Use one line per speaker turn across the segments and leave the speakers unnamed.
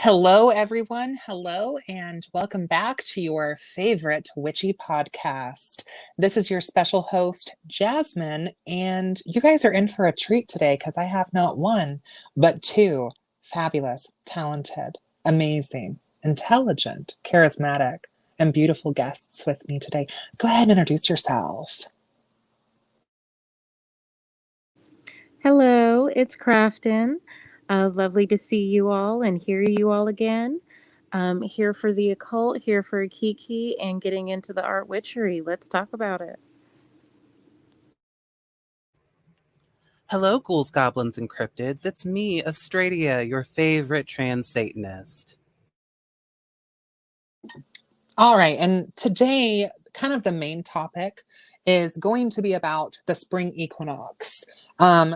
Hello, everyone. Hello, and welcome back to your favorite witchy podcast. This is your special host, Jasmine, and you guys are in for a treat today because I have not one, but two fabulous, talented, amazing, intelligent, charismatic, and beautiful guests with me today. Go ahead and introduce yourself.
Hello, it's Crafton. Lovely to see you all and hear you all again. Here for the occult, here for a Kiki, and getting into the art witchery. Let's talk about it.
Hello, ghouls, goblins, and cryptids. It's me, Astradia, your favorite trans Satanist.
All right, and today, kind of the main topic is going to be about the spring equinox.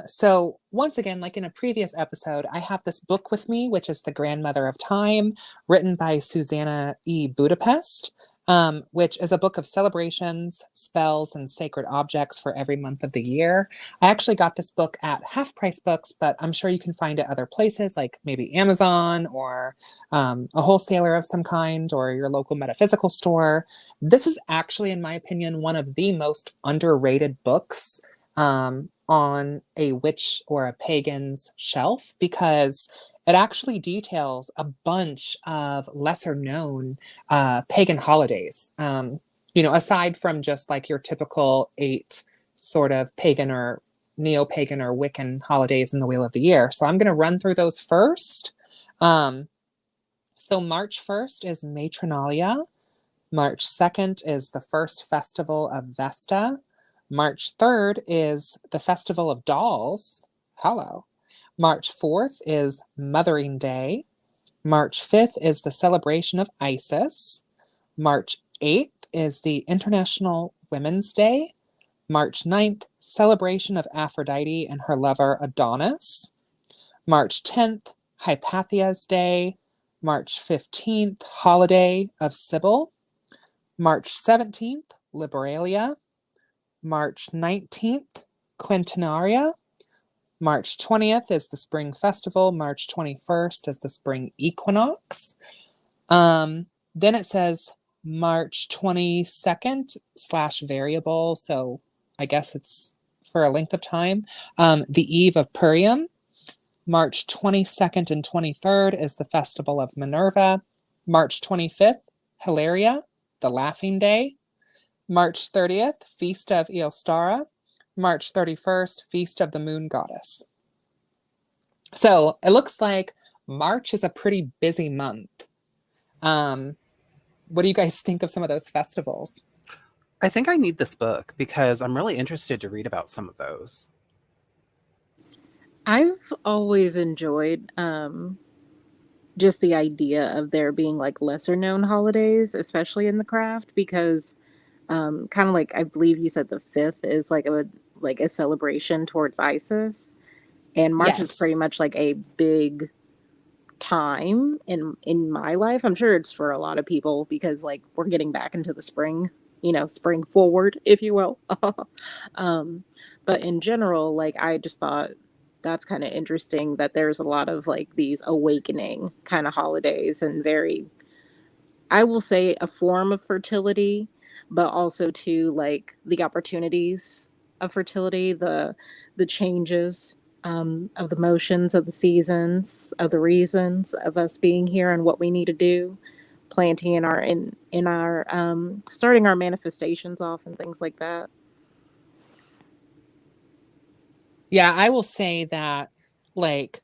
So once again, like in a previous episode, I have this book with me, which is The Grandmother of Time, written by Susanna E. Budapest, which is a book of celebrations, spells, and sacred objects for every month of the year. I actually got this book at Half Price Books, but I'm sure you can find it other places like maybe Amazon or a wholesaler of some kind or your local metaphysical store. This is actually, in my opinion, one of the most underrated books on a witch or a pagan's shelf because it actually details a bunch of lesser known pagan holidays. Aside from just like your typical 8 sort of pagan or neo-pagan or Wiccan holidays in the Wheel of the Year. So I'm going to run through those first. So March 1st is Matronalia. March 2nd is the first festival of Vesta. March 3rd is the Festival of Dolls. Hello. March 4th is Mothering Day. March 5th is the celebration of Isis. March 8th is the International Women's Day. March 9th, celebration of Aphrodite and her lover Adonis. March 10th, Hypathia's Day. March 15th, holiday of Sybil. March 17th, Liberalia. March 19th, Quintenaria. March 20th is the Spring Festival. March 21st is the Spring Equinox. Then it says March 22nd / variable. So I guess it's for a length of time. The Eve of Purium. March 22nd and 23rd is the Festival of Minerva. March 25th, Hilaria, the Laughing Day. March 30th, Feast of Eostara. March 31st, Feast of the Moon Goddess. So it looks like March is a pretty busy month. What do you guys think of some of those festivals?
I think I need this book because I'm really interested to read about some of those.
I've always enjoyed just the idea of there being like lesser known holidays, especially in the craft, because kind of like I believe you said the 5th is like a celebration towards Isis, and March is pretty much like a big time in my life. I'm sure it's for a lot of people because like we're getting back into the spring, spring forward, if you will. But in general, like I just thought that's kind of interesting that there's a lot of like these awakening kind of holidays and very, I will say, a form of fertility, but also to like the opportunities of fertility, the changes of the motions of the seasons, of the reasons of us being here and what we need to do, planting in our starting our manifestations off and things like that.
Yeah, I will say that, like,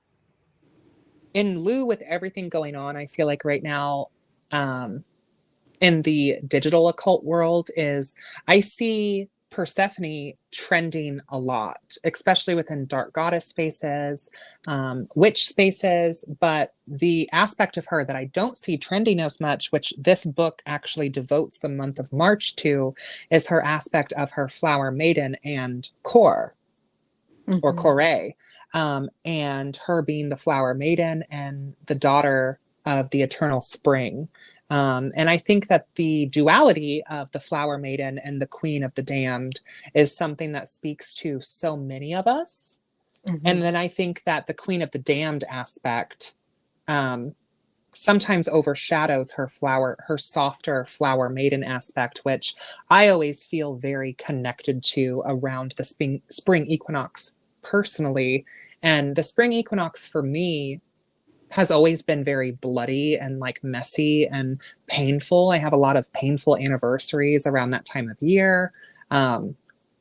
in lieu with everything going on, I feel like right now, in the digital occult world is I see Persephone trending a lot, especially within dark goddess spaces, witch spaces. But the aspect of her that I don't see trending as much, which this book actually devotes the month of March to, is her aspect of her flower maiden and core or Corée, and her being the flower maiden and the daughter of the eternal spring. And I think that the duality of the flower maiden and the queen of the damned is something that speaks to so many of us. And then I think that the queen of the damned aspect sometimes overshadows her softer flower maiden aspect, which I always feel very connected to around the spring equinox personally. And the spring equinox for me has always been very bloody and like messy and painful. I have a lot of painful anniversaries around that time of year. Um,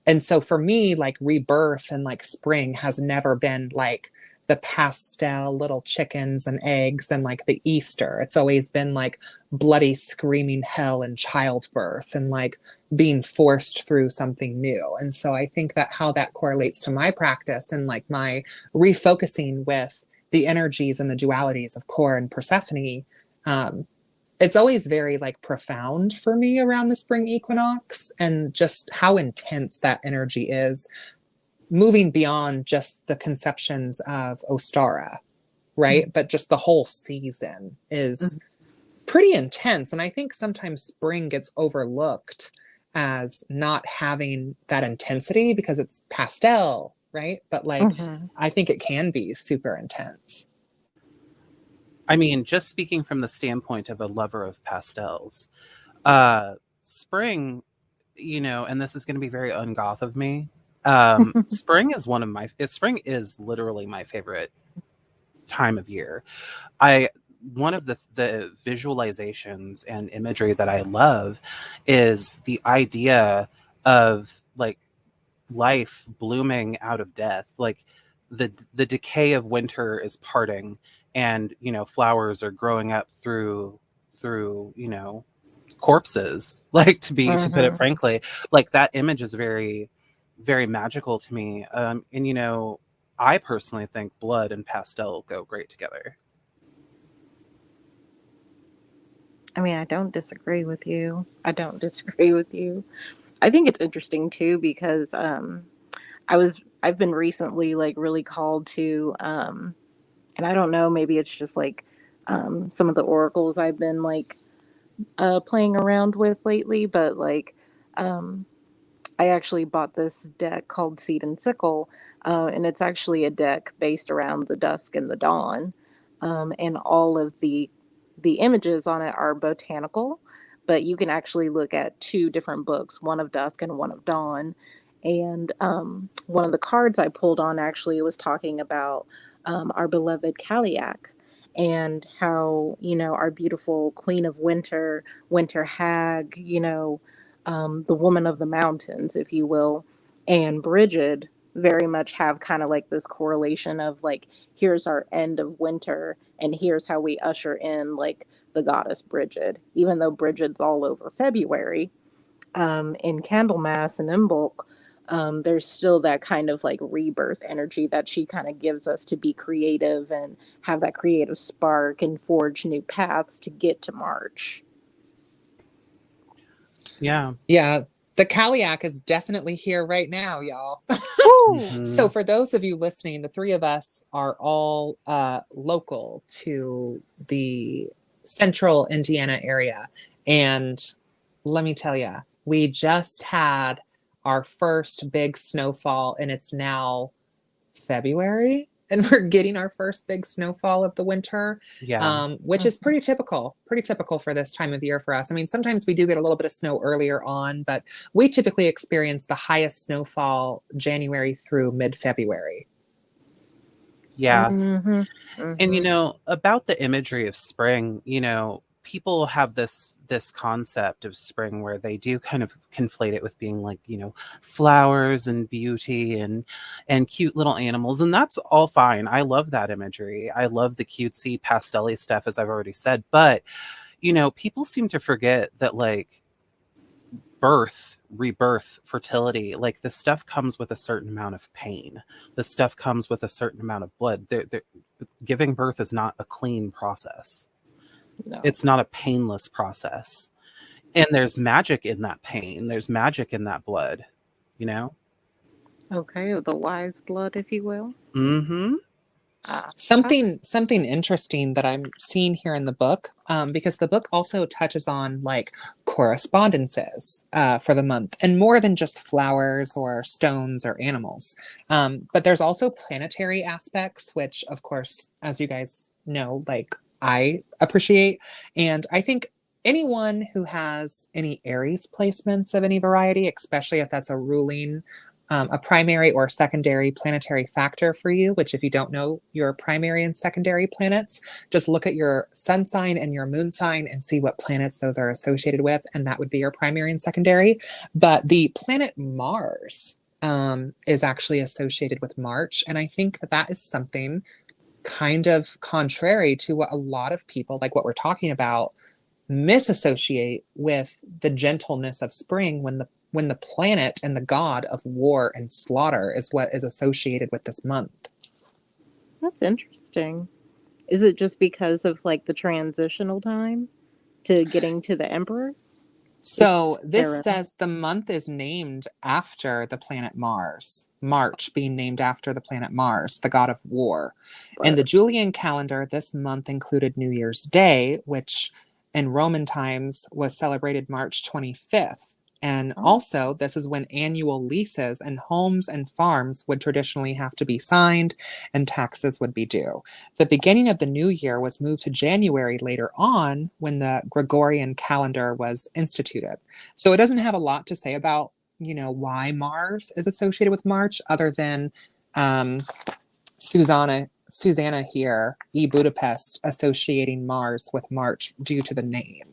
and so for me, like rebirth and like spring has never been like the pastel little chickens and eggs and like the Easter. It's always been like bloody, screaming hell and childbirth and like being forced through something new. And so I think that how that correlates to my practice and like my refocusing with the energies and the dualities of Core and Persephone, it's always very like profound for me around the spring equinox and just how intense that energy is, moving beyond just the conceptions of Ostara, right?
Mm-hmm.
But just the whole season is pretty intense. And I think sometimes spring gets overlooked as not having that intensity because it's pastel, right? But like,
Mm-hmm.
I think it can be super intense.
I mean, just speaking from the standpoint of a lover of pastels, spring, and this is going to be very ungoth of me. Spring is literally my favorite time of year. One of the visualizations and imagery that I love is the idea of like life blooming out of death, like the decay of winter is parting, and flowers are growing up through corpses, like to put it frankly. Like that image is very, very magical to me. And I personally think blood and pastel go great together.
I mean, I don't disagree with you. I don't disagree with you. I think it's interesting too because I've been recently like really called to and I don't know, maybe it's just like some of the oracles I've been like playing around with lately, but like um I actually bought this deck called Seed and Sickle, and it's actually a deck based around the dusk and the dawn, and all of the images on it are botanical, but you can actually look at two different books, one of dusk and one of dawn. And one of the cards I pulled on actually was talking about our beloved Kaliak and how, our beautiful Queen of Winter, Winter Hag, the woman of the mountains, if you will, and Bridget very much have kind of like this correlation of like, here's our end of winter, and here's how we usher in like the goddess Bridget, even though Bridget's all over February, in Candlemas and Imbolc. There's still that kind of like rebirth energy that she kind of gives us to be creative and have that creative spark and forge new paths to get to March.
Yeah.
Yeah. The Kaliak is definitely here right now, y'all. So for those of you listening, the three of us are all local to the central Indiana area. And let me tell you, we just had our first big snowfall, and it's now February. And we're getting our first big snowfall of the winter,
Yeah.
which is pretty typical for this time of year for us. I mean, sometimes we do get a little bit of snow earlier on, but we typically experience the highest snowfall January through mid-February.
Yeah.
Mm-hmm. Mm-hmm.
And about the imagery of spring, people have this concept of spring where they do kind of conflate it with being like, flowers and beauty and cute little animals, and that's all fine. I love that imagery. I love the cutesy pastel-y stuff, as I've already said, but people seem to forget that like birth, rebirth, fertility, like this stuff comes with a certain amount of pain. This stuff comes with a certain amount of blood. Giving birth is not a clean process.
No.
It's not a painless process. And there's magic in that pain. There's magic in that blood,
Okay, the wise blood, if you will.
Mm-hmm.
Something interesting that I'm seeing here in the book, because the book also touches on like correspondences for the month, and more than just flowers or stones or animals. But there's also planetary aspects, which, of course, as you guys know, like I appreciate. And I think anyone who has any Aries placements of any variety, especially if that's a ruling, a primary or secondary planetary factor for you, which if you don't know your primary and secondary planets, just look at your sun sign and your moon sign and see what planets those are associated with. And that would be your primary and secondary. But the planet Mars is actually associated with March. And I think that that is something kind of contrary to what a lot of people, like what we're talking about, misassociate with the gentleness of spring when the planet and the god of war and slaughter is what is associated with this month.
That's interesting. Is it just because of like the transitional time to getting to the emperor?
So
Fair
this
enough.
says the month is named after the planet Mars, March being named after the planet Mars, the god of war. In the Julian calendar, this month included New Year's Day, which in Roman times was celebrated March 25th. And also, this is when annual leases and homes and farms would traditionally have to be signed and taxes would be due. The beginning of the new year was moved to January later on when the Gregorian calendar was instituted. So it doesn't have a lot to say about, why Mars is associated with March other than Susanna here, Budapest, associating Mars with March due to the name.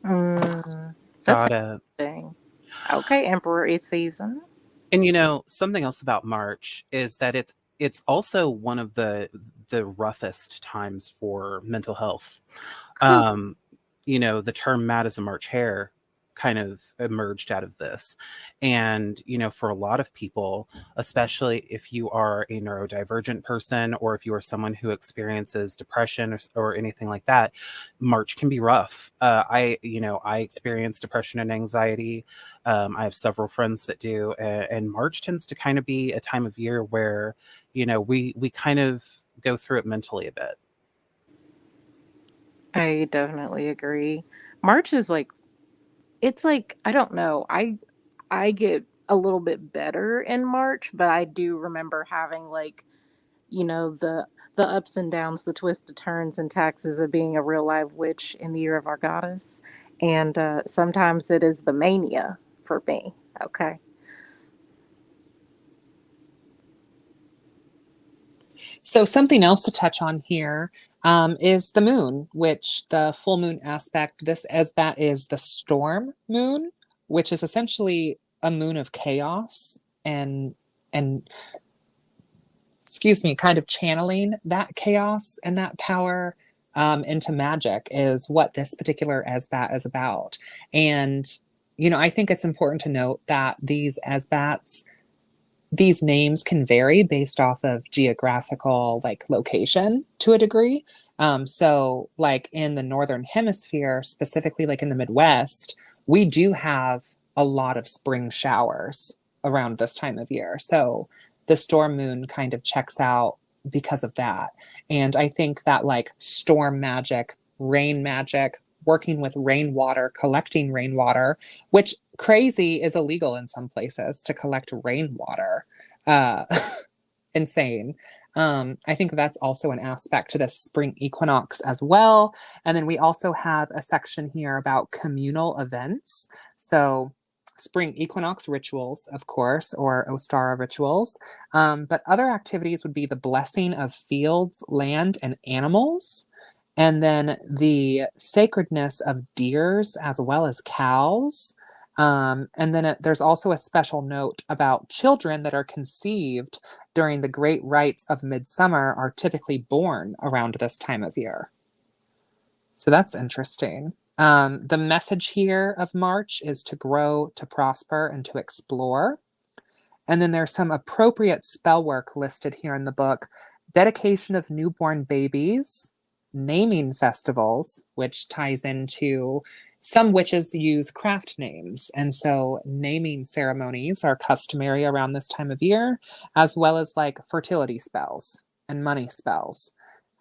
That's
Got it.
interesting. Okay, Emperor season.
And something else about March is that it's also one of the roughest times for mental health.
Cool.
The term mad as a March hare kind of emerged out of this. And, for a lot of people, especially if you are a neurodivergent person or if you are someone who experiences depression or anything like that, March can be rough. I experience depression and anxiety. I have several friends that do. And March tends to kind of be a time of year where, we kind of go through it mentally a bit.
I definitely agree. March is like, it's like, I don't know. I get a little bit better in March, but I do remember having like, the ups and downs, the twists and turns and taxes of being a real live witch in the year of our goddess. And sometimes it is the mania for me. Okay.
So something else to touch on here is the moon, which the full moon aspect, this as that is the storm moon, which is essentially a moon of chaos and excuse me, kind of channeling that chaos and that power into magic is what this particular Esbat is about. And, I think it's important to note that these Esbats, these names can vary based off of geographical location to a degree. So like in the Northern Hemisphere, specifically like in the Midwest, we do have a lot of spring showers around this time of year. So the storm moon kind of checks out because of that. And I think that like storm magic, rain magic, working with rainwater, collecting rainwater, which crazy is illegal in some places to collect rainwater. Uh, insane. I think that's also an aspect to this spring equinox as well. And then we also have a section here about communal events. So spring equinox rituals, of course, or Ostara rituals. But other activities would be the blessing of fields, land, and animals. And then the sacredness of deers as well as cows. And then there's also a special note about children that are conceived during the great rites of midsummer are typically born around this time of year. So that's interesting. The message here of March is to grow, to prosper, and to explore. And then there's some appropriate spell work listed here in the book. Dedication of newborn babies, naming festivals, which ties into some witches use craft names. And so naming ceremonies are customary around this time of year, as well as like fertility spells and money spells.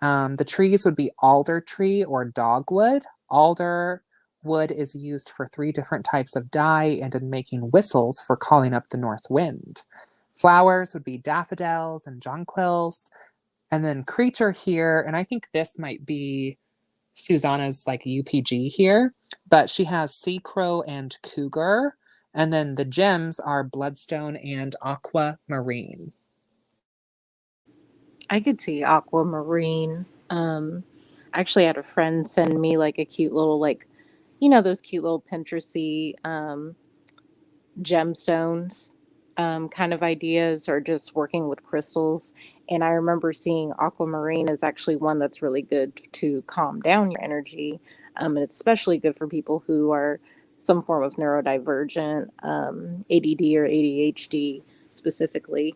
The trees would be alder tree or dogwood. Alder wood is used for 3 different types of dye and in making whistles for calling up the north wind. Flowers would be daffodils and jonquils. And then creature here, and I think this might be Susanna's like UPG here, but she has Sea Crow and Cougar. And then the gems are Bloodstone and Aquamarine.
I could see aquamarine. I actually had a friend send me like a cute little like, those cute little Pinteresty gemstones kind of ideas, or just working with crystals. And I remember seeing aquamarine is actually one that's really good to calm down your energy. And it's especially good for people who are some form of neurodivergent, ADD or ADHD specifically.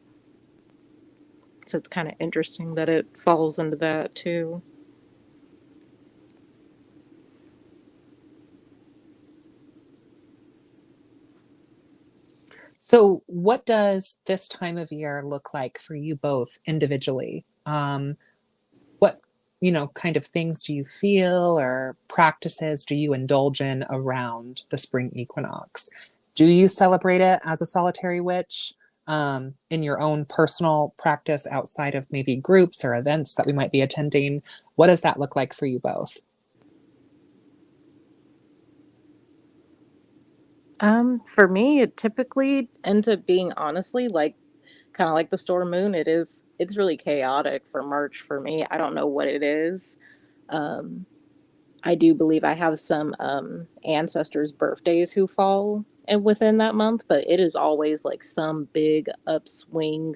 So it's kind of interesting that it falls into that too.
So, what does this time of year look like for you both individually? What, kind of things do you feel or practices do you indulge in around the spring equinox? Do you celebrate it as a solitary witch in your own personal practice outside of maybe groups or events that we might be attending? What does that look like for you both?
For me, it typically ends up being honestly like kind of like the storm moon. It's really chaotic for March for me. I don't know what it is. Um, I do believe I have some ancestors' birthdays who fall within that month, but it is always like some big upswing,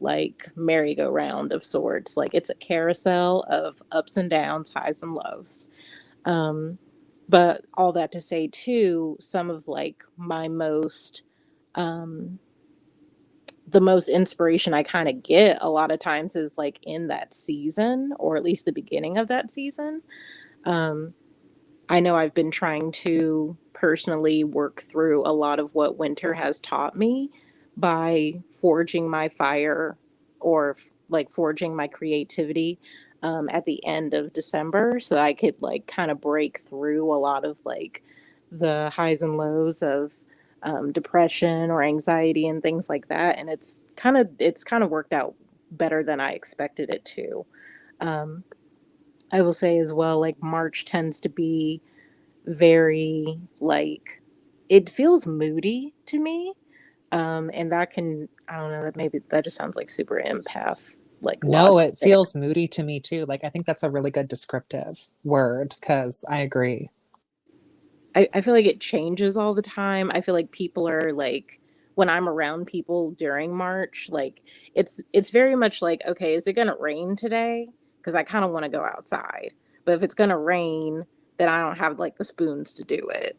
like merry-go-round of sorts. Like it's a carousel of ups and downs, highs and lows. Um, but all that to say too, some of like my most um the most inspiration I kind of get a lot of times is like in that season, or at least the beginning of that season. Um I know I've been trying to personally work through a lot of what winter has taught me by forging my fire, or like forging my creativity at the end of December, so I could like kind of break through a lot of like the highs and lows of depression or anxiety and things like that. And it's kind of worked out better than I expected it to. Um, I will say as well, like March tends to be very like, it feels moody to me. And that can, I don't know, that maybe that just sounds like super empath, like
No,
logic
it
there.
feels moody to me too. Like, I think that's a really good descriptive word because I agree.
I feel like it changes all the time. I feel like people are like, when I'm around people during March, like it's very much like, okay, is it gonna rain today? Because I kind of want to go outside. But if it's gonna rain, then I don't have like the spoons to do it.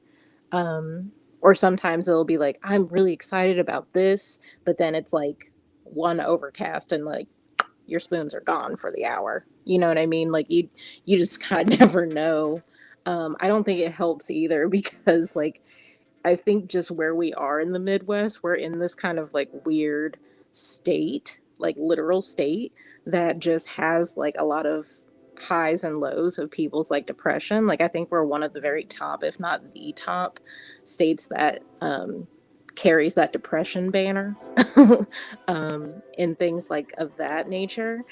Or sometimes it'll be like, I'm really excited about this, but then it's like one overcast and like your spoons are gone for the hour. You know what I mean? Like you just kind of never know. I don't think it helps either because like I think just where we are in the Midwest, we're in this kind of like weird state, like literal state that just has like a lot of highs and lows of people's like depression. Like I think we're one of the very top, if not the top states that carries that depression banner and things like of that nature.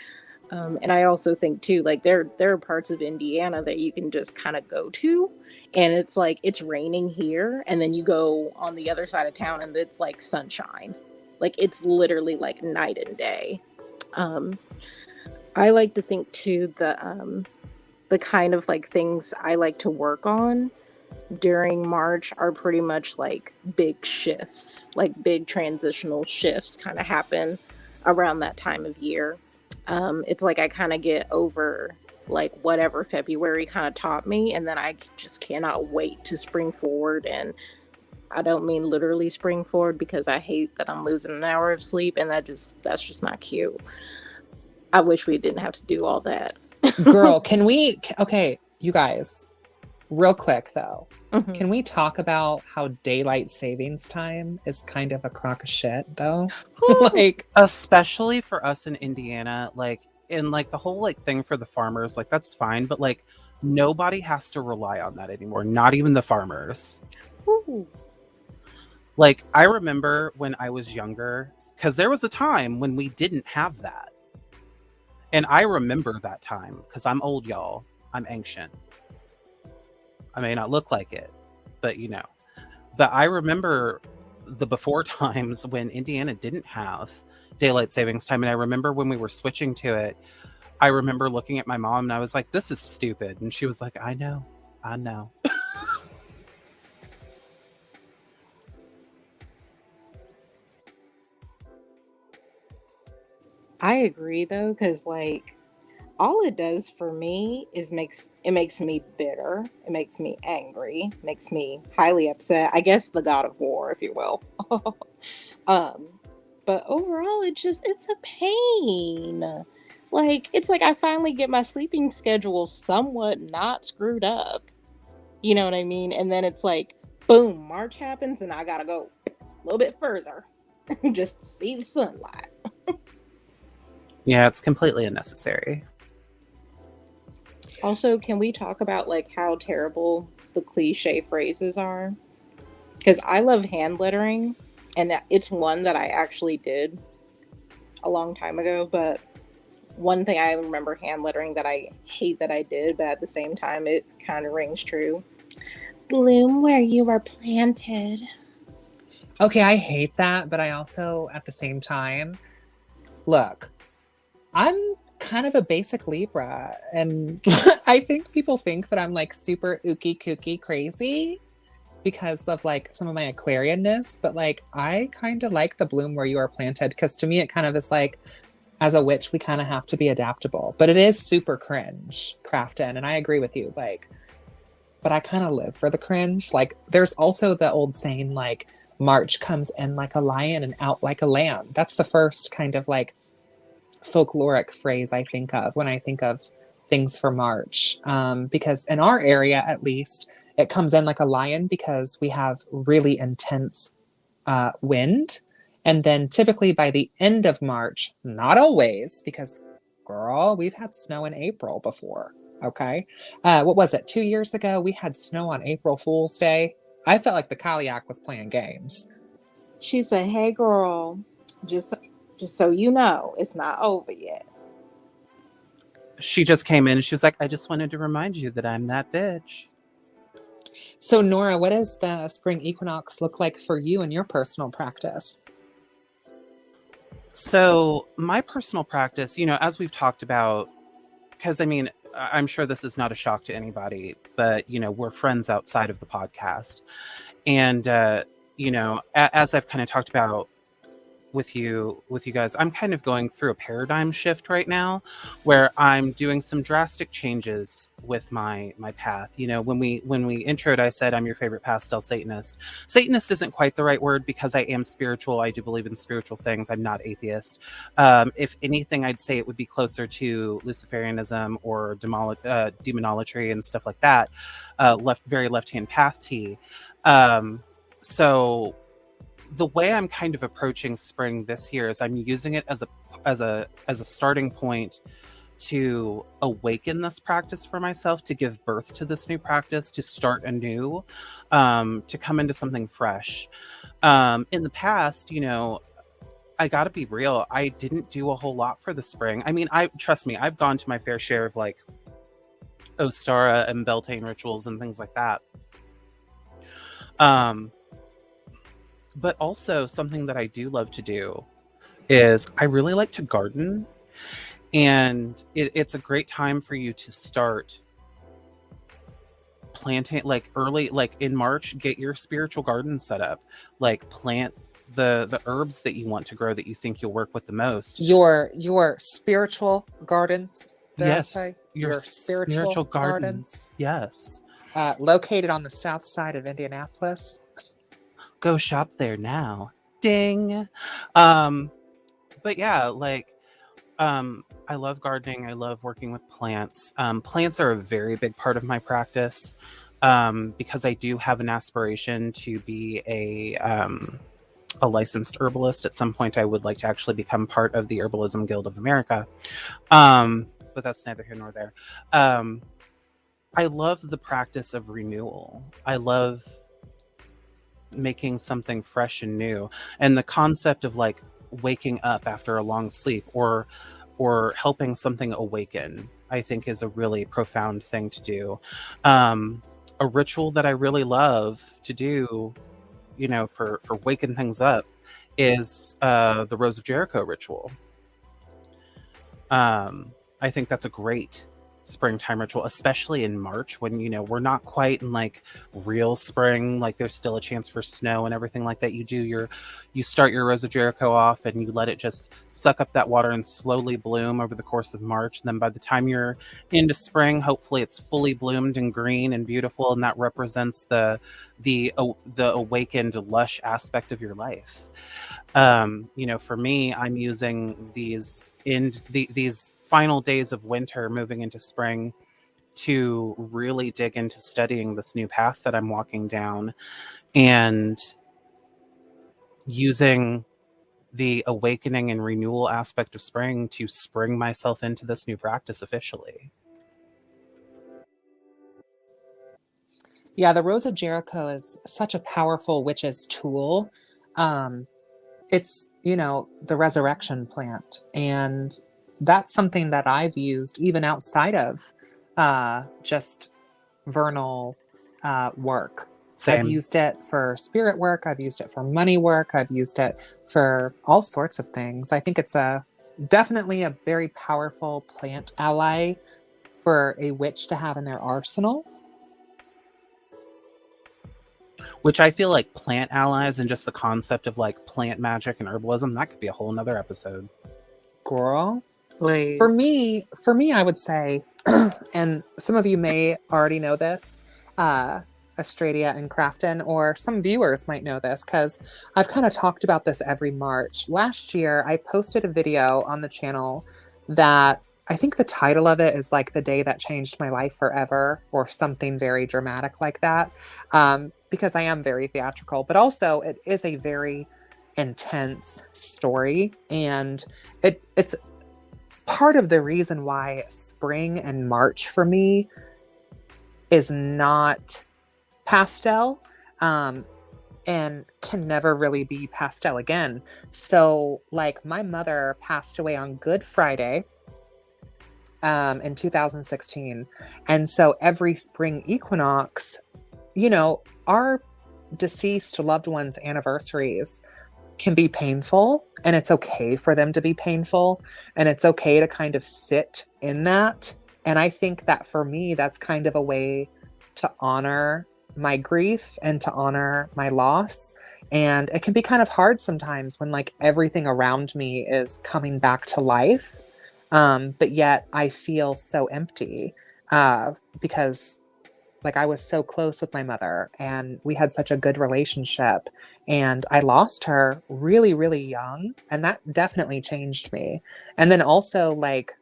And I also think too, like there are parts of Indiana that you can just kind of go to, and it's like it's raining here, and then you go on the other side of town, and it's like sunshine. Like it's literally like night and day. Um, I like to think too the kind of like things I like to work on during March are pretty much like big shifts, like big transitional shifts kind of happen around that time of year. It's like I kind of get over like whatever February kind of taught me, and then I just cannot wait to spring forward. And I don't mean literally spring forward because I hate that I'm losing an hour of sleep, and that's just not cute. I wish we didn't have to do all that.
Girl, okay, you guys, real quick though,
Mhm.
can we talk about how daylight savings time is kind of a crock of shit though?
Whew.
Like,
Especially for us in Indiana, like in like the whole like thing for the farmers, like that's fine, but like nobody has to rely on that anymore, not even the farmers.
Whew.
Like I remember when I was younger, because there was a time when we didn't have that. And I remember that time because I'm old, y'all. I'm ancient. I may not look like it, but But I remember the before times when Indiana didn't have daylight savings time, and I remember when we were switching to it, I remember looking at my mom and I was like, "This is stupid," and she was like, "I know, I know."
I agree though, because like all it does for me is makes me bitter, it makes me angry, makes me highly upset. I guess the god of war, if you will. um, but overall, it's a pain. Like it's like I finally get my sleeping schedule somewhat not screwed up. You know what I mean? And then it's like, boom, March happens, and I gotta go a little bit further just to see the sunlight.
Yeah, it's completely unnecessary.
Also, can we talk about like how terrible the cliche phrases are? Because I love hand lettering, and it's one that I actually did a long time ago. But one thing I remember hand lettering that I hate that I did, but at the same time, it kind of rings true. Bloom where you are planted.
Okay, I hate that, but I also, at the same time, look, I'm kind of a basic Libra, and I think people think that I'm like super ooky kooky crazy because of like some of my Aquarianness, but like I kind of like the bloom where you are planted because to me it kind of is like as a witch we kind of have to be adaptable, but it is super cringe, Crafton, and I agree with you. Like, but I kind of live for the cringe. Like, there's also the old saying like March comes in like a lion and out like a lamb. That's the first kind of like folkloric phrase I think of when I think of things for March. Because in our area, at least, it comes in like a lion because we have really intense wind. And then typically by the end of March, not always, because girl, we've had snow in April before. Okay. What was it? 2 years ago, we had snow on April Fool's Day. I felt like the Kaliak was playing games.
She said, "Hey, girl, just just so you know, it's not over yet."
She just came in and she was like, "I just wanted to remind you that I'm that bitch."
So, Nora, what does the spring equinox look like for you in your personal practice?
So, my personal practice, as we've talked about, because I mean, I'm sure this is not a shock to anybody, but we're friends outside of the podcast. And as I've kind of talked about with you guys, I'm kind of going through a paradigm shift right now where I'm doing some drastic changes with my path. When we introed, I said I'm your favorite pastel Satanist. Satanist isn't quite the right word because I am spiritual. I do believe in spiritual things. I'm not atheist. If anything, I'd say it would be closer to Luciferianism or demonolatry and stuff like that. Very left-hand path T. So the way I'm kind of approaching spring this year is I'm using it as a starting point to awaken this practice for myself, to give birth to this new practice, to start anew, to come into something fresh. In the past, I gotta be real, I didn't do a whole lot for the spring. I mean, trust me, I've gone to my fair share of like Ostara and Beltane rituals and things like that. But also something that I do love to do is I really like to garden, and it's a great time for you to start planting like early, like in March. Get your spiritual garden set up, like plant the herbs that you want to grow that you think you'll work with the most.
Your spiritual gardens, dare I
Yes,
say?
your
Your
spiritual
spiritual
gardens. Yes,
located on the south side of Indianapolis.
go shop there now. Ding. But yeah, like I love gardening. I love working with plants. Plants are a very big part of my practice, because I do have an aspiration to be a licensed herbalist. At some point, I would like to actually become part of the Herbalism Guild of America. But that's neither here nor there. I love the practice of renewal. I love making something fresh and new, and the concept of like waking up after a long sleep, or helping something awaken. I think is a really profound thing to do. A ritual that I really love to do, for waking things up is the Rose of Jericho ritual. I think that's a great springtime ritual, especially in March when, we're not quite in like real spring, like there's still a chance for snow and everything like that. You start your Rose of Jericho off and you let it just suck up that water and slowly bloom over the course of March. And then by the time you're into spring, hopefully it's fully bloomed and green and beautiful. And that represents the awakened, lush aspect of your life. For me, I'm using these final days of winter moving into spring to really dig into studying this new path that I'm walking down and using the awakening and renewal aspect of spring to spring myself into this new practice officially.
Yeah, the Rose of Jericho is such a powerful witch's tool. It's, the resurrection plant. And that's something that I've used even outside of just vernal work.
Same.
I've used it for spirit work. I've used it for money work. I've used it for all sorts of things. I think it's definitely a very powerful plant ally for a witch to have in their arsenal.
Which I feel like plant allies and just the concept of like plant magic and herbalism, that could be a whole nother episode.
Girl.
Please.
For me, I would say, and some of you may already know this, Australia and Crafton, or some viewers might know this because I've kind of talked about this every March. Last year, I posted a video on the channel that I think the title of it is like The Day That Changed My Life Forever, or something very dramatic like that, because I am very theatrical, but also it is a very intense story, and it's part of the reason why spring and March for me is not pastel, and can never really be pastel again. So like my mother passed away on Good Friday in 2016. And so every spring equinox, our deceased loved ones' anniversaries can be painful, and it's okay for them to be painful, and it's okay to kind of sit in that. And I think that for me, that's kind of a way to honor my grief and to honor my loss. And it can be kind of hard sometimes when like everything around me is coming back to life, but yet I feel so empty because like I was so close with my mother and we had such a good relationship, and I lost her really, really young. And that definitely changed me. And then also like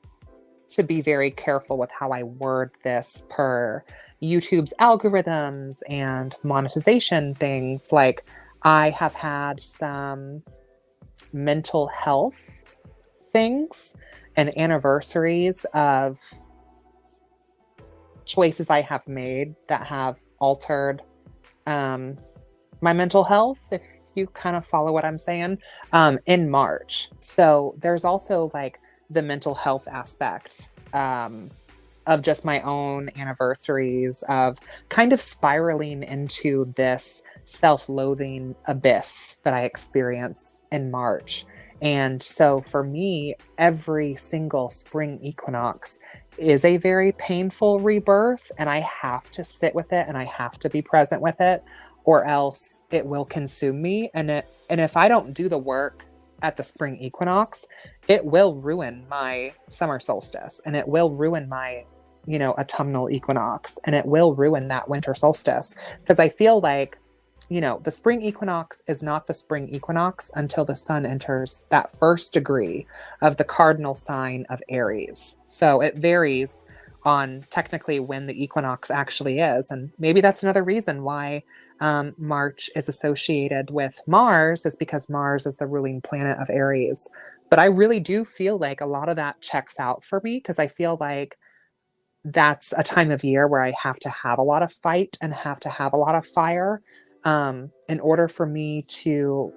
to be very careful with how I word this per YouTube's algorithms and monetization things. Like I have had some mental health things and anniversaries of choices I have made that have altered my mental health, if you kind of follow what I'm saying, in March. So there's also like the mental health aspect of just my own anniversaries of kind of spiraling into this self-loathing abyss that I experience in March. And so for me, every single spring equinox is a very painful rebirth, and I have to sit with it and I have to be present with it, or else it will consume me. And if I don't do the work at the spring equinox, it will ruin my summer solstice, and it will ruin my, autumnal equinox, and it will ruin that winter solstice. Because I feel like, the spring equinox is not the spring equinox until the sun enters that first degree of the cardinal sign of Aries. So it varies on technically when the equinox actually is. And maybe that's another reason why March is associated with Mars, is because Mars is the ruling planet of Aries. But I really do feel like a lot of that checks out for me, because I feel like that's a time of year where I have to have a lot of fight and have to have a lot of fire in order for me to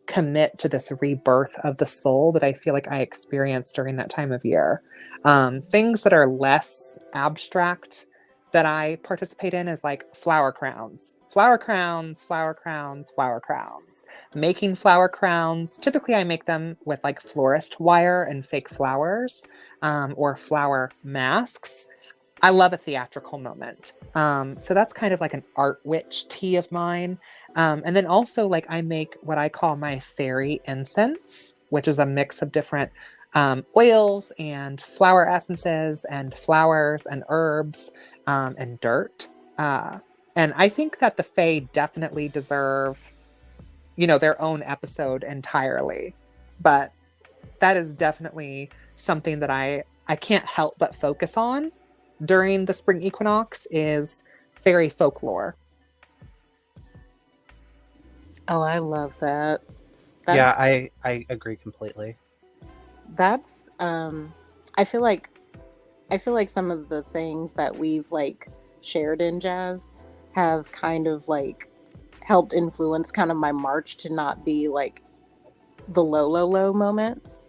commit to this rebirth of the soul that I feel like I experienced during that time of year. Things that are less abstract that I participate in is like flower crowns. Flower crowns, flower crowns, flower crowns. Making flower crowns. Typically, I make them with like florist wire and fake flowers, or flower masks. I love a theatrical moment. So that's kind of like an art witch tea of mine. And then also, like, I make what I call my fairy incense, which is a mix of different oils and flower essences and flowers and herbs, and dirt. And I think that the Fae definitely deserve, their own episode entirely. But that is definitely something that I can't help but focus on during the spring equinox is fairy folklore.
Oh, I love that.
Yeah, I agree completely.
That's I feel like some of the things that we've like shared in jazz have kind of like helped influence kind of my March to not be like the low moments.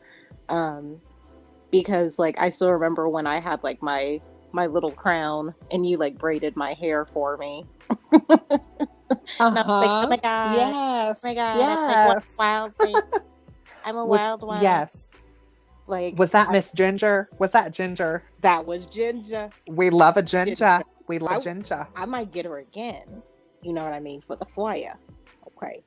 Because like I still remember when I had like my little crown and you like braided my hair for me. And I was like, oh my god,
Yes.
oh my god,
Yes.
I'm like one wild thing. I'm a wild one.
Yes.
Like,
was that Miss Ginger? Was that Ginger?
That was Ginger.
We love a Ginger. We love Ginger.
I might get her again. You know what I mean? For the flyer. Okay.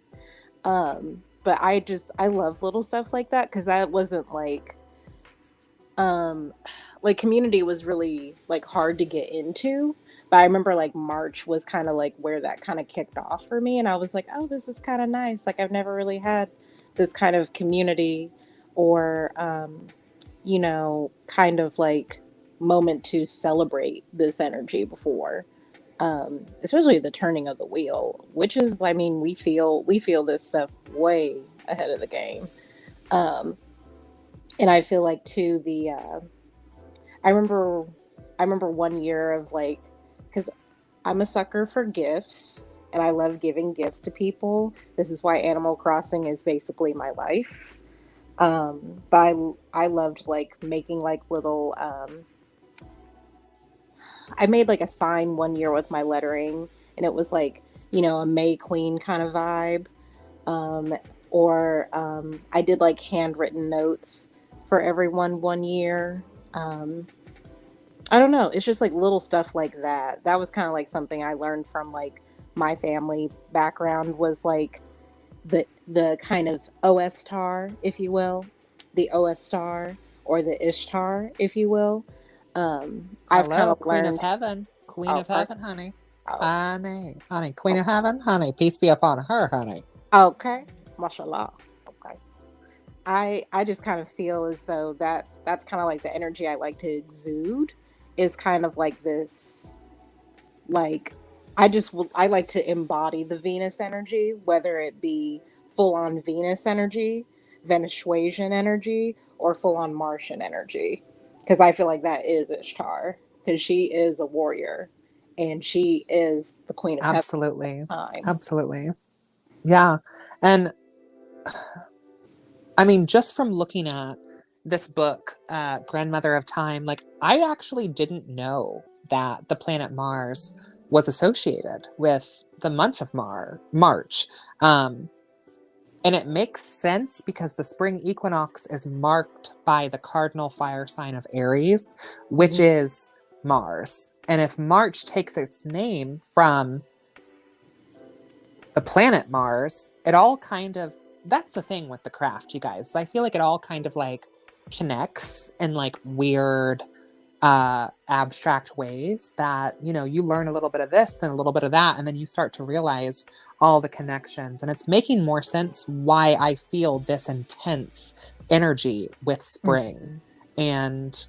But I love little stuff like that because that wasn't like Community was really like hard to get into. But I remember like March was kind of like where that kind of kicked off for me. And I was like, oh, this is kind of nice. Like I've never really had this kind of community or, kind of like moment to celebrate this energy before. Especially the turning of the wheel, which is, I mean, we feel this stuff way ahead of the game. And I feel like too, I remember one year of like, because I'm a sucker for gifts and I love giving gifts to people. This is why Animal Crossing is basically my life. But I loved like making like little, I made like a sign one year with my lettering and it was like, a May Queen kind of vibe. Or I did like handwritten notes for everyone one year. I don't know. It's just like little stuff like that. That was kind of like something I learned from like my family background was like the kind of OSTAR, if you will, the OSTAR or the Ishtar, if you will. I've kind of
Queen
learned,
of Heaven, Queen of Heaven, honey.
Oh.
Honey, Queen of Heaven, honey. Peace be upon her, honey.
Okay, mashallah. Okay. I just kind of feel as though that's kind of like the energy I like to exude is kind of like this, like, I like to embody the Venus energy, whether it be full on Venus energy, Venezuelan energy, or full on Martian energy. Because I feel like that is Ishtar, because she is a warrior and she is the queen of
Absolutely.
heaven at the time.
Absolutely. Yeah. And I mean, just from looking at this book, Grandmother of Time, like I actually didn't know that the planet Mars was associated with the month of March. And it makes sense because the spring equinox is marked by the cardinal fire sign of Aries, which is Mars. And if March takes its name from the planet Mars, it all kind of, that's the thing with the craft, you guys. I feel like it all kind of like connects in like weird, abstract ways that, you learn a little bit of this and a little bit of that, and then you start to realize all the connections. And it's making more sense why I feel this intense energy with spring. And,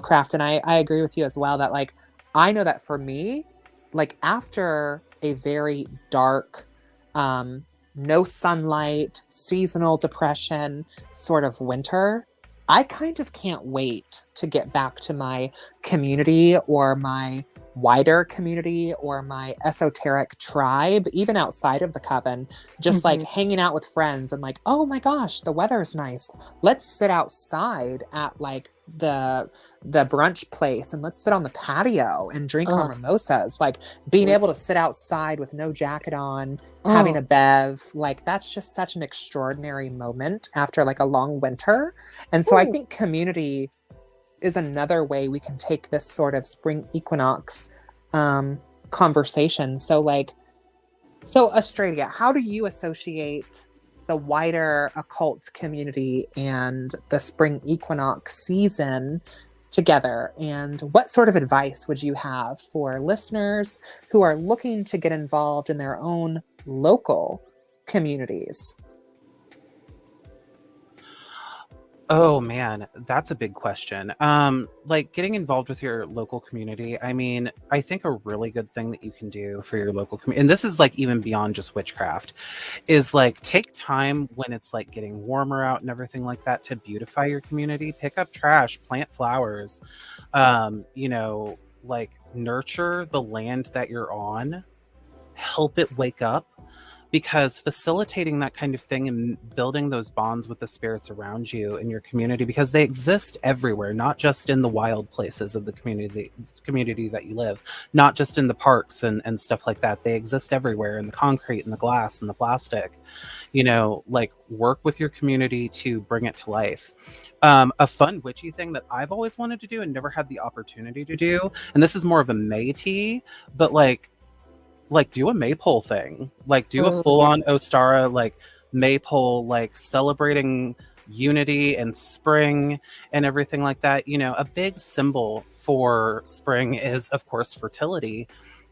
Craft, and I agree with you as well that like, I know that for me, like after a very dark, no sunlight, seasonal depression sort of winter, I kind of can't wait to get back to my community or my wider community or my esoteric tribe, even outside of the coven, just like hanging out with friends and like, oh my gosh, the weather's nice. Let's sit outside at like the brunch place and let's sit on the patio and drink our mimosas. Like being able to sit outside with no jacket on, having a bev, like that's just such an extraordinary moment after like a long winter. And so I think community is another way we can take this sort of spring equinox conversation. So Australia, how do you associate the wider occult community and the spring equinox season together? And what sort of advice would you have for listeners who are looking to get involved in their own local communities?
Oh man, that's a big question. Like getting involved with your local community. I mean, I think a really good thing that you can do for your local community, and this is like even beyond just witchcraft, is like take time when it's like getting warmer out and everything like that to beautify your community. Pick up trash, plant flowers, you know, like nurture the land that you're on, help it wake up. Because facilitating that kind of thing and building those bonds with the spirits around you in your community, because they exist everywhere, not just in the wild places of the community that you live, not just in the parks and stuff like that. They exist everywhere in the concrete and the glass and the plastic. You know, like work with your community to bring it to life. A fun witchy thing that I've always wanted to do and never had the opportunity to do, and this is more of a Métis, but like do a maypole thing, like do a full-on Ostara like maypole, like celebrating unity and spring and everything like that. You know, a big symbol for spring is of course fertility,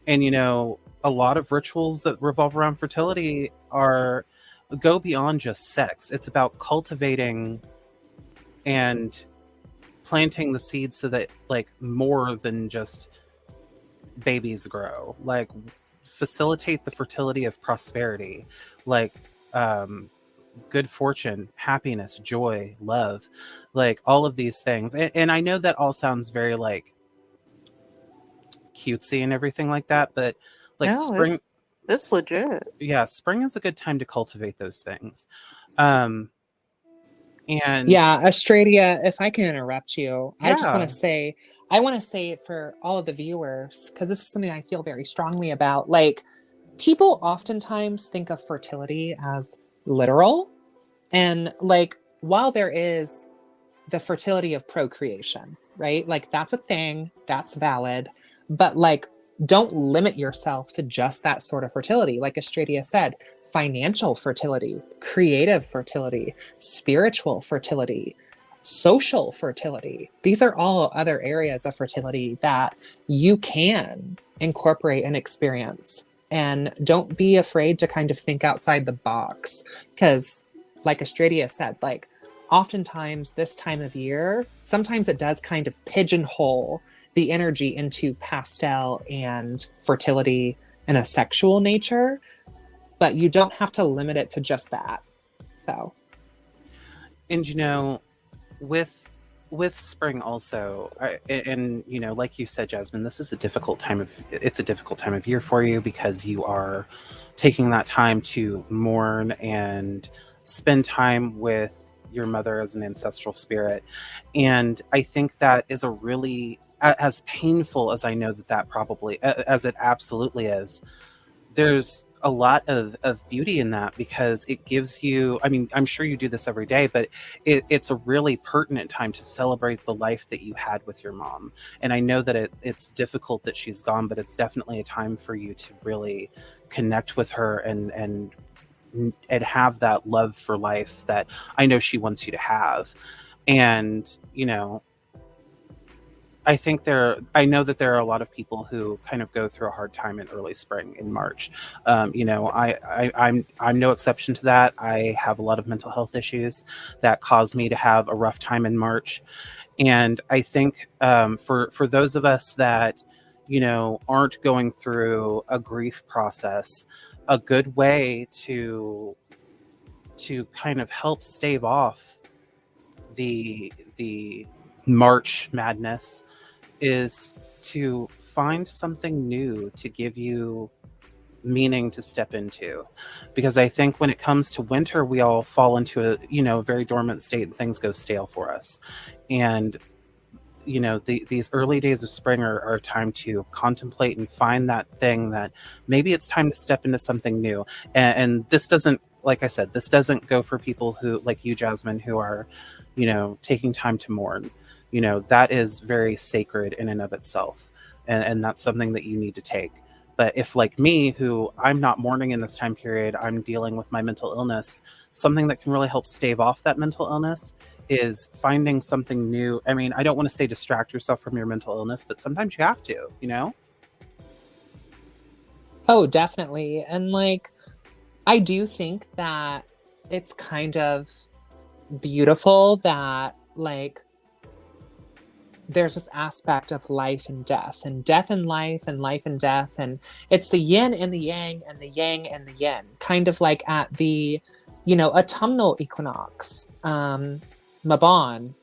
and you know, a lot of rituals that revolve around fertility go beyond just sex. It's about cultivating and planting the seeds so that like more than just babies grow, like facilitate the fertility of prosperity, like good fortune, happiness, joy, love, like all of these things. And I know that all sounds very like cutesy and everything like that, but like
No,
spring,
it's legit.
yeah, spring is a good time to cultivate those things. And
yeah, Australia, if I can interrupt you, I just want
yeah,
to say, I want to say it for all of the viewers, because this is something I feel very strongly about. Like, people oftentimes think of fertility as literal. And like, while there is the fertility of procreation, right? Like, that's a thing, that's valid. But like, don't limit yourself to just that sort of fertility. Like Estradia said, financial fertility, creative fertility, spiritual fertility, social fertility. These are all other areas of fertility that you can incorporate and experience. And don't be afraid to kind of think outside the box. Because, like Estradia said, like, oftentimes this time of year, sometimes it does kind of pigeonhole the energy into pastel and fertility and a sexual nature, but you don't have to limit it to just that. So,
and you know, with spring also, and you know, like you said, Jasmine, this is a difficult time of year for you, because you are taking that time to mourn and spend time with your mother as an ancestral spirit. And I think that is a really, as painful as I know that probably, as it absolutely is, there's a lot of beauty in that, because it gives you, I mean, I'm sure you do this every day, but it's a really pertinent time to celebrate the life that you had with your mom. And I know that it's difficult that she's gone, but it's definitely a time for you to really connect with her and have that love for life that I know she wants you to have. And, you know, I know that there are a lot of people who kind of go through a hard time in early spring in March. You know, I'm no exception to that. I have a lot of mental health issues that cause me to have a rough time in March. And I think for those of us that, you know, aren't going through a grief process, a good way to kind of help stave off the March madness is to find something new to give you meaning to step into, because I think when it comes to winter, we all fall into a very dormant state and things go stale for us. And these early days of spring are a time to contemplate and find that thing that maybe it's time to step into something new. And this doesn't, like I said, this doesn't go for people who, like you, Jasmine, who are taking time to mourn. That is very sacred in and of itself, and that's something that you need to take. But if, like me, who I'm not mourning in this time period, I'm dealing with my mental illness, something that can really help stave off that mental illness is finding something new. I mean, I don't want to say distract yourself from your mental illness, but sometimes you have to.
Oh, definitely. And like, I do think that it's kind of beautiful that like there's this aspect of life and death and life and life and death. And it's the yin and the yang and the yang and the yin, kind of like at the, autumnal equinox, Mabon,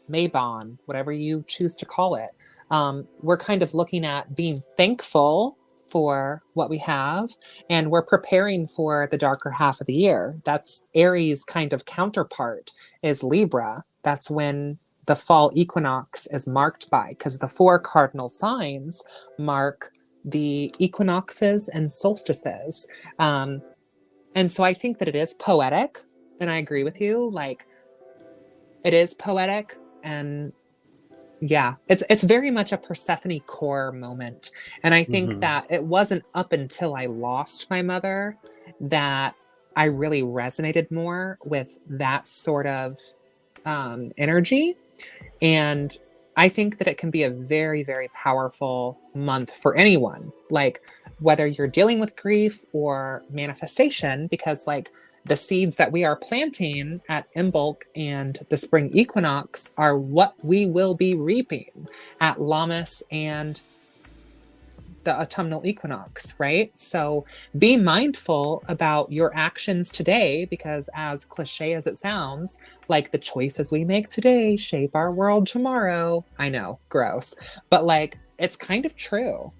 whatever you choose to call it. We're kind of looking at being thankful for what we have, and we're preparing for the darker half of the year. That's Aries' kind of counterpart is Libra. That's when the fall equinox is marked by, because the 4 cardinal signs mark the equinoxes and solstices. And so I think that it is poetic, and I agree with you. Like, it is poetic, and yeah, it's very much a Persephone core moment. And I think that it wasn't up until I lost my mother that I really resonated more with that sort of energy. And I think that it can be a very, very powerful month for anyone, like whether you're dealing with grief or manifestation, because like the seeds that we are planting at Imbolc and the spring equinox are what we will be reaping at Lammas and the autumnal equinox, right? So be mindful about your actions today, because as cliche as it sounds, like the choices we make today shape our world tomorrow. I know, gross, but like it's kind of true.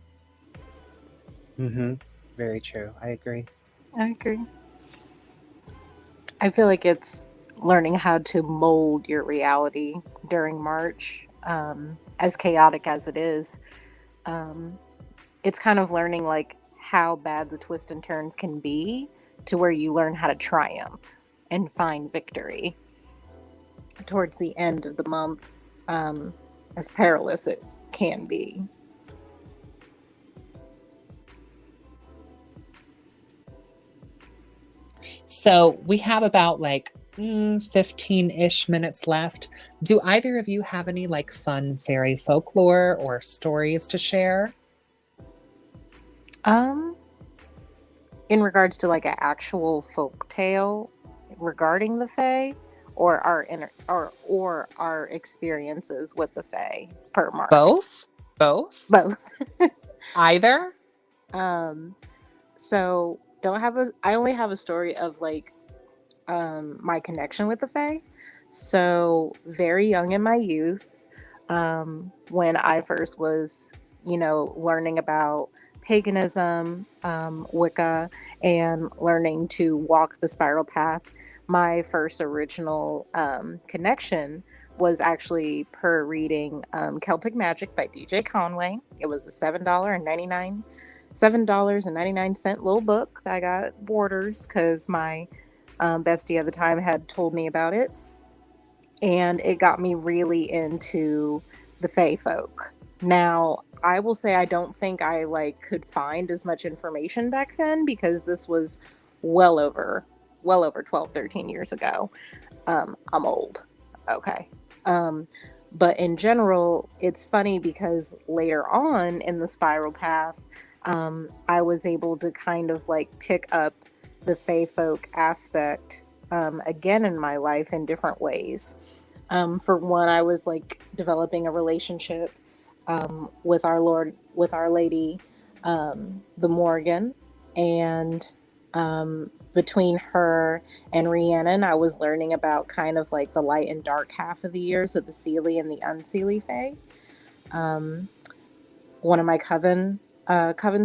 Very true. I agree.
I feel like it's learning how to mold your reality during March, as chaotic as it is. It's kind of learning like how bad the twists and turns can be, to where you learn how to triumph and find victory towards the end of the month, as perilous it can be.
So we have about like 15-ish minutes left. Do either of you have any like fun fairy folklore or stories to share?
In regards to like an actual folk tale regarding the Fae, or our experiences with the Fae per March.
Both. Either.
So I only have a story of like my connection with the Fae. So very young in my youth, when I first was learning about paganism, Wicca, and learning to walk the spiral path, my first original connection was actually per reading Celtic Magic by DJ Conway. It was a $7.99 little book. I got Borders because my bestie at the time had told me about it, and it got me really into the Fae folk. Now, I will say I don't think I could find as much information back then, because this was well over 12, 13 years ago. I'm old. Okay. But in general, it's funny because later on in the spiral path, I was able to kind of pick up the Fae folk aspect again in my life in different ways. For one, I was developing a relationship with Our Lady, the Morgan, and between her and Rhiannon, I was learning about kind of the light and dark half of the years of the Seelie and the Unseelie Fae. one of my coven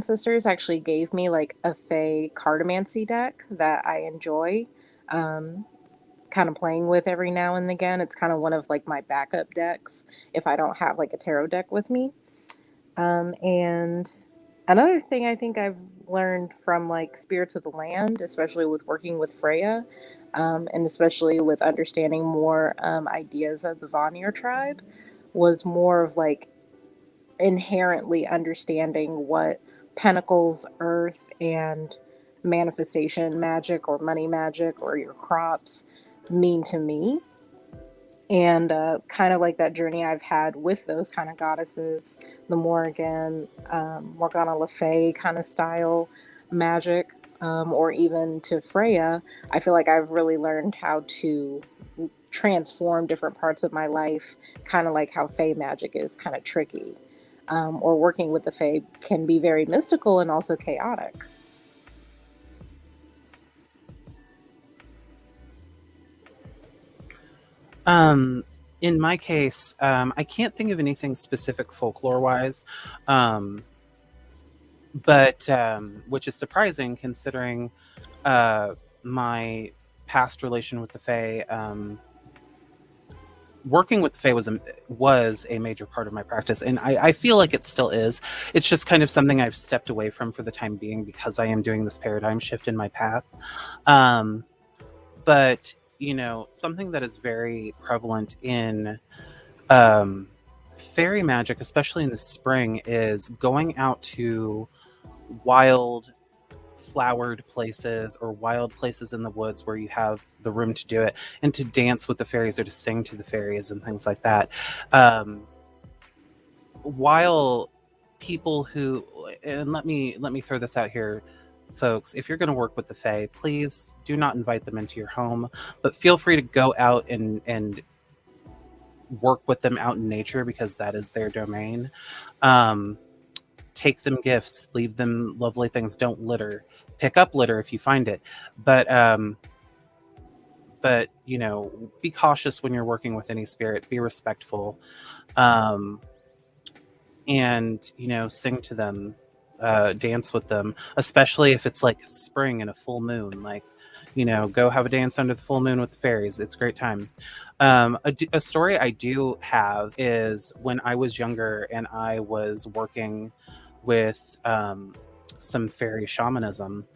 sisters actually gave me like a Fae cartomancy deck that I enjoy kind of playing with every now and again. It's kind of one of like my backup decks if I don't have like a tarot deck with me. And another thing I think I've learned from like Spirits of the Land, especially with working with Freya, and especially with understanding more ideas of the Vanir tribe, was more of like inherently understanding what pentacles, earth, and manifestation magic or money magic or your crops mean to me. And kind of like that journey I've had with those kind of goddesses, the Morrigan, Morgana Le Fay kind of style magic, or even to Freya, I feel like I've really learned how to transform different parts of my life, kind of like how Fey magic is kind of tricky. Or working with the Fae can be very mystical and also chaotic.
In my case, I can't think of anything specific folklore-wise, but which is surprising considering my past relation with the Fae. Working with the Fae was a major part of my practice, and I feel like it still is. It's just kind of something I've stepped away from for the time being because I am doing this paradigm shift in my path. But something that is very prevalent in fairy magic, especially in the spring, is going out to wild flowered places or wild places in the woods where you have the room to do it, and to dance with the fairies or to sing to the fairies and things like that. While people who, and let me throw this out here, folks, if you're going to work with the Fae, please do not invite them into your home, but feel free to go out and work with them out in nature because that is their domain. Take them gifts, leave them lovely things. Don't litter. Pick up litter if you find it, but be cautious when you're working with any spirit. Be respectful, and sing to them, dance with them, especially if it's like spring and a full moon. Like, go have a dance under the full moon with the fairies. It's a great time. A story I do have is when I was younger and I was working with some fairy shamanism.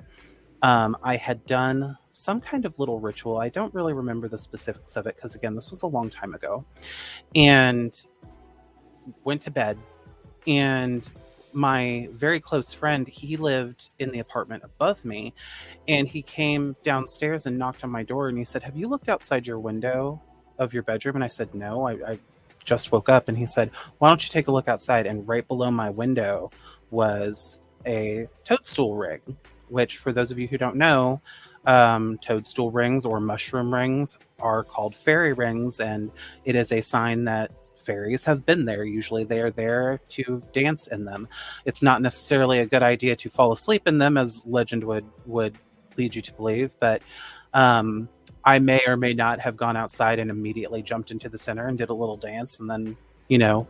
I had done some kind of little ritual. I don't really remember the specifics of it because, again, this was a long time ago. And went to bed. And my very close friend, he lived in the apartment above me. And he came downstairs and knocked on my door. And he said, "Have you looked outside your window of your bedroom?" And I said, "No, I just woke up." And he said, "Why don't you take a look outside?" And right below my window was a toadstool ring, which, for those of you who don't know, toadstool rings or mushroom rings are called fairy rings, and it is a sign that fairies have been there. Usually they are there to dance in them. It's not necessarily a good idea to fall asleep in them, as legend would lead you to believe, but I may or may not have gone outside and immediately jumped into the center and did a little dance, and then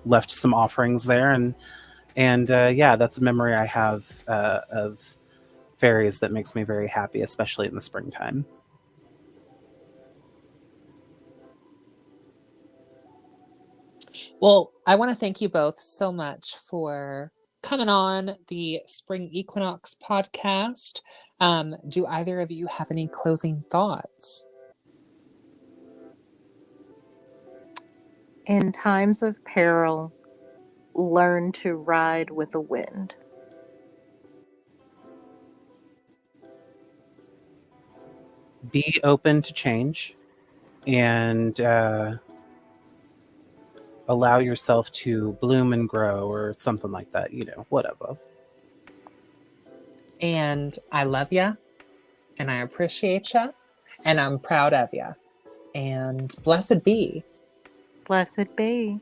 left some offerings there, and yeah, that's a memory I have of fairies that makes me very happy, especially in the springtime.
Well, I want to thank you both so much for coming on the Spring Equinox podcast. Do either of you have any closing thoughts?
In times of peril, learn to ride with the wind.
Be open to change and allow yourself to bloom and grow, or something like that, whatever.
And I love you, and I appreciate you, and I'm proud of you. And blessed be.
Blessed be.